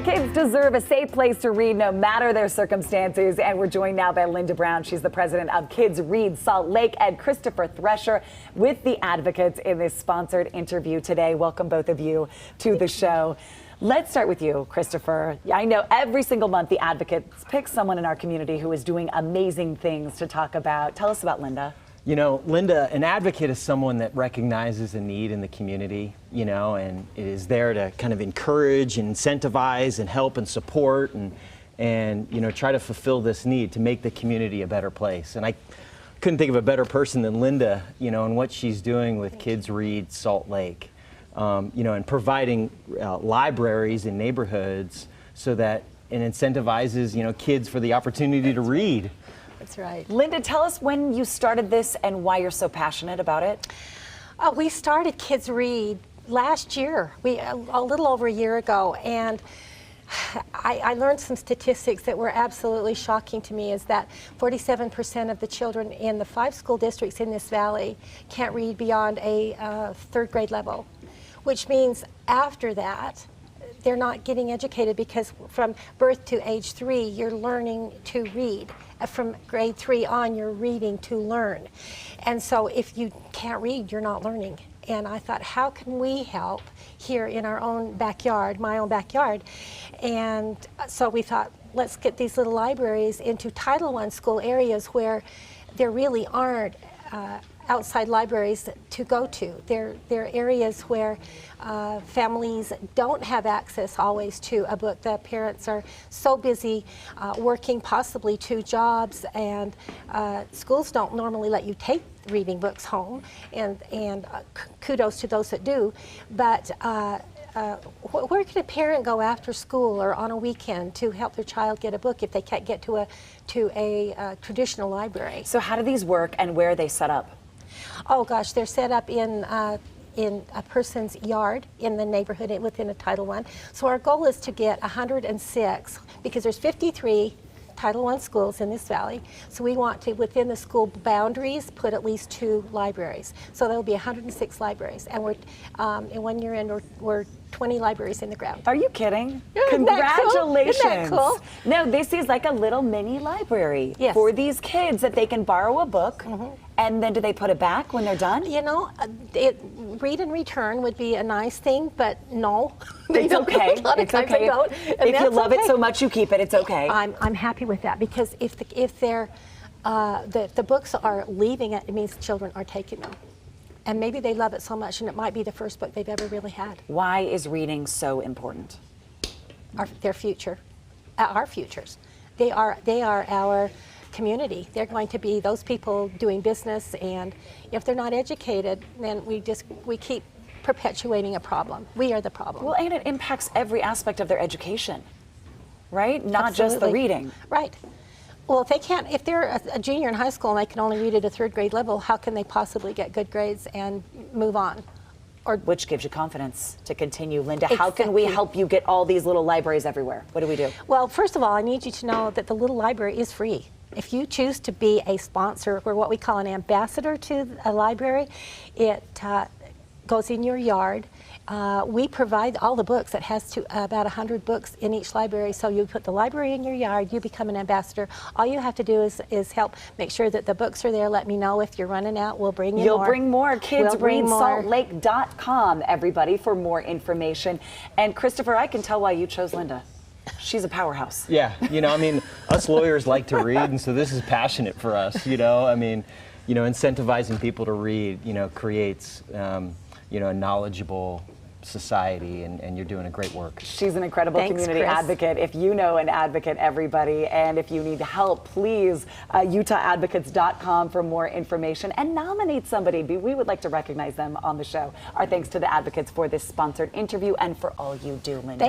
Kids deserve a safe place to read no matter their circumstances. And we're joined now by Lynda Brown. She's the president of Kids Read Salt Lake, and Christopher Thresher with the Advocates in this sponsored interview today. Welcome both of you to the show. Let's start with you, Christopher. I know every single month the Advocates pick someone in our community who is doing amazing things to talk about. Tell us about Lynda. You know, Lynda, an advocate is someone that recognizes a need in the community, and it is there to kind of encourage and incentivize and help and support and try to fulfill this need to make the community a better place. And I couldn't think of a better person than Lynda, and what she's doing with Kids Read Salt Lake, and providing libraries in neighborhoods so that it incentivizes, kids for the opportunity to read. That's right. Lynda, tell us when you started this and why you're so passionate about it. We started Kids Read last year, a little over a year ago, and I learned some statistics that were absolutely shocking to me. Is that 47% of the children in the 5 school districts in this valley can't read beyond a 3rd grade level, which means after that they're not getting educated, because from birth to age 3 you're learning to read. From grade 3 on, you're reading to learn. And so if you can't read, you're not learning. And I thought, how can we help here in our own backyard, my own backyard? And so we thought, let's get these little libraries into Title I school areas where there really aren't outside libraries to go to. They're areas where families don't have access always to a book. The parents are so busy working possibly 2 jobs, and schools don't normally let you take reading books home, and kudos to those that do. But where can a parent go after school or on a weekend to help their child get a book if they can't get to a traditional library? So how do these work, and where are they set up? Oh gosh, they're set up in a person's yard in the neighborhood within a Title I. So our goal is to get 106, because there's 53 Title I schools in this valley. So we want to, within the school boundaries, put at least 2 libraries. So there will be 106 libraries, and we're in 1 year in, we're 20 libraries in the ground. Are you kidding? Isn't that cool? Congratulations. Isn't that cool? No, this is like a little mini library for these kids that they can borrow a book. And then do they put it back when they're done? Read and return would be a nice thing, but no. It's okay. It's okay. They don't. If you love it so much, you keep it. It's okay. I'm happy with that, because if the books are leaving it means children are taking them. And maybe they love it so much, and it might be the first book they've ever really had. Why is reading so important? Their future, our futures. They are our community. They're going to be those people doing business, and if they're not educated, then we keep perpetuating a problem. We are the problem. Well, and it impacts every aspect of their education, right? Not just the reading. Right. Well, if they're a junior in high school and they can only read at a 3rd grade level, how can they possibly get good grades and move on? Which gives you confidence to continue. Lynda, how can we help you get all these little libraries everywhere? What do we do? Well, first of all, I need you to know that the little library is free. If you choose to be a sponsor, or what we call an ambassador to a library, it goes in your yard. We provide all the books. It has about 100 books in each library. So you put the library in your yard, you become an ambassador. All you have to do is help make sure that the books are there. Let me know if you're running out. We'll bring you more. You'll bring more. KidsReadSaltLake.com, everybody, for more information. And Christopher, I can tell why you chose Lynda. She's a powerhouse. Yeah, us lawyers like to read, and so this is passionate for us, incentivizing people to read, creates, a knowledgeable society, and you're doing a great work. She's an incredible community advocate. If you know an advocate, everybody, and if you need help, please, UtahAdvocates.com for more information, and nominate somebody. We would like to recognize them on the show. Our thanks to the Advocates for this sponsored interview and for all you do, Lynda.